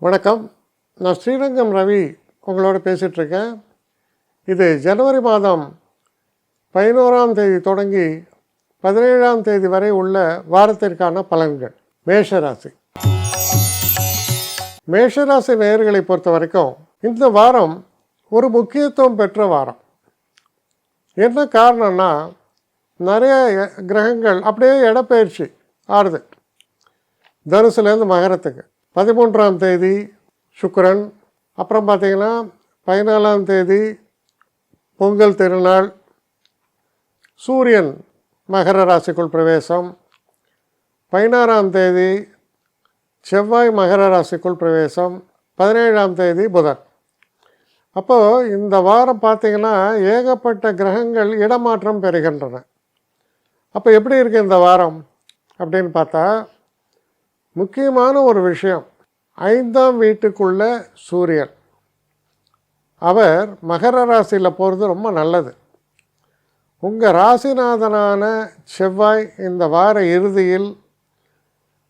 வணக்கம். நான் ஸ்ரீரங்கம் ரவி உங்களோட பேசிகிட்ருக்கேன். இது ஜனவரி மாதம் 11ஆம் தேதி தொடங்கி 17ஆம் தேதி வரை உள்ள வாரத்திற்கான பலன்கள். மேஷராசி. மேஷராசி நேயர்களை பொறுத்த வரைக்கும் இந்த வாரம் ஒரு முக்கியத்துவம் பெற்ற வாரம். என்ன காரணம்னா, நிறைய கிரகங்கள் அப்படியே இடப்பெயர்ச்சி ஆறுது. தனுசுலேருந்து மகரத்துக்கு 13ஆம் தேதி சுக்கிரன், அப்புறம் பார்த்திங்கன்னா 14ஆம் தேதி பொங்கல் திருநாள், சூரியன் மகர ராசிக்குள் பிரவேசம், 16ஆம் தேதி செவ்வாய் மகர ராசிக்குள் பிரவேசம், 17ஆம் தேதி புதன். அப்போது இந்த வாரம் பார்த்திங்கன்னா ஏகப்பட்ட கிரகங்கள் இடமாற்றம் பெறுகின்றன. அப்போ எப்படி இருக்குது இந்த வாரம் அப்படின்னு பார்த்தா, முக்கியமான ஒரு விஷயம், 5ஆம் வீட்டுக்குள்ள சூரியன். அவர் மகர ராசியில் போகிறது ரொம்ப நல்லது. உங்கள் ராசிநாதனான செவ்வாய் இந்த வார இறுதியில்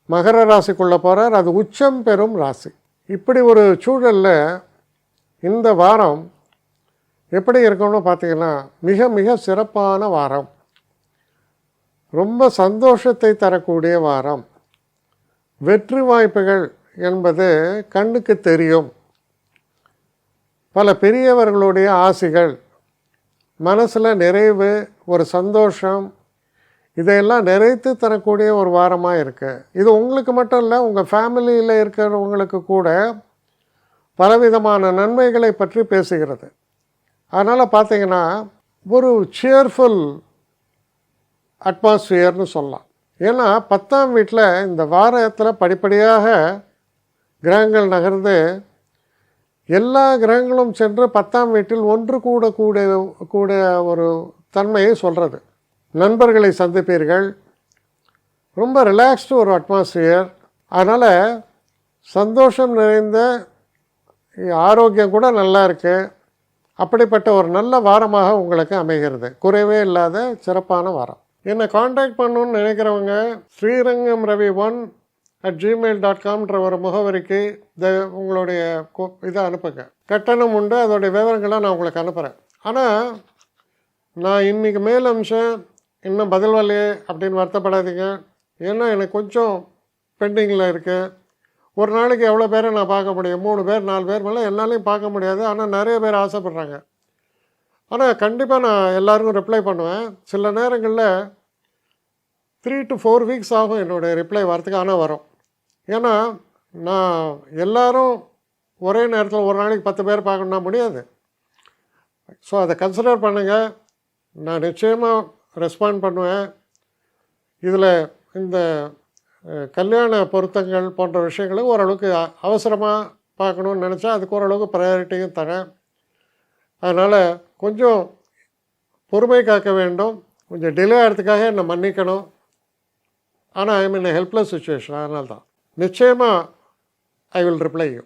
மகர ராசிக்குள்ளே போகிறார். அது உச்சம் பெறும் ராசி. இப்படி ஒரு சூழலில் இந்த வாரம் எப்படி இருக்கும்னு பார்த்திங்கன்னா, மிக மிக சிறப்பான வாரம், ரொம்ப சந்தோஷத்தை தரக்கூடிய வாரம். வெற்றி வாய்ப்புகள் என்பது கண்ணுக்கு தெரியும். பல பெரியவர்களுடைய ஆசிகள், மனசில் நிறைவு, ஒரு சந்தோஷம், இதையெல்லாம் நிறைத்து தரக்கூடிய ஒரு வாரமாக இருக்குது. இது உங்களுக்கு மட்டும் இல்லை, உங்கள் ஃபேமிலியில் இருக்கிறவங்களுக்கு கூட பலவிதமான நன்மைகளை பற்றி பேசுகிறது. அதனால் பார்த்திங்கன்னா ஒரு சியர்ஃபுல் அட்மாஸ்பியர்னு சொல்லலாம். ஏன்னா 10ஆம் வீட்டில் இந்த வாரத்தில் படிப்படியாக கிரகங்கள் நகர்ந்து எல்லா கிரகங்களும் சென்று 10ஆம் வீட்டில் ஒன்று கூட ஒரு தன்மையை சொல்கிறது. நண்பர்களை சந்திப்பீர்கள், ரொம்ப ரிலாக்ஸ்டு ஒரு அட்மாஸ்பியர். அதனால் சந்தோஷம் நிறைந்த ஆரோக்கியம் கூட நல்லா இருக்குது. அப்படிப்பட்ட ஒரு நல்ல வாரமாக உங்களுக்கு அமைகிறது. குறைவே இல்லாத சிறப்பான வாரம். என்னை காண்டாக்ட் பண்ணணுன்னு நினைக்கிறவங்க ஸ்ரீரங்கம் ரவி 1@gmail.comன்ற ஒரு முகவரிக்கு உங்களுடைய இதை அனுப்புங்க. கட்டணம் உண்டு, அதோடைய விவரங்களை நான் உங்களுக்கு அனுப்புகிறேன். ஆனால் நான் இன்றைக்கி மேல் அம்சம் இன்னும் பதில் வரலையே அப்படின்னு வருத்தப்படாதீங்க. ஏன்னா எனக்கு கொஞ்சம் பெண்டிங்கில் இருக்குது. ஒரு நாளைக்கு எவ்வளோ பேரை நான் பார்க்க முடியும்? 3 பேர் 4 பேர் மேலே என்னாலையும் பார்க்க முடியாது. ஆனால் நிறைய பேர் ஆசைப்பட்றாங்க. ஆனால் கண்டிப்பாக நான் எல்லாருக்கும் ரிப்ளை பண்ணுவேன். சில நேரங்களில் 3 to 4 வீக்ஸ் ஆகும் என்னுடைய ரிப்ளை வரத்துக்கு. ஆனால் வரும். ஏன்னா நான் எல்லோரும் ஒரே நேரத்தில் ஒரு நாளைக்கு 10 பேர் பார்க்கணுன்னா முடியாது. ஸோ அதை கன்சிடர் பண்ணுங்கள். நான் நிச்சயமாக ரெஸ்பாண்ட் பண்ணுவேன். இதில் இந்த கல்யாண பொருத்தங்கள் போன்ற விஷயங்களை ஓரளவுக்கு அவசரமாக பார்க்கணுன்னு நினச்சா அதுக்கு ஓரளவுக்கு ப்ரையாரிட்டியும் தரேன். அதனால் கொஞ்சம் பொறுமை காக்க வேண்டும். கொஞ்சம் டிலே ஆகிறதுக்காக என்னை மன்னிக்கணும். ஆனால் ஐ மீன் ஹெல்ப்லெஸ் சுச்சுவேஷன். அதனால தான் நிச்சயமாக ஐ வில் ரிப்ளை யூ.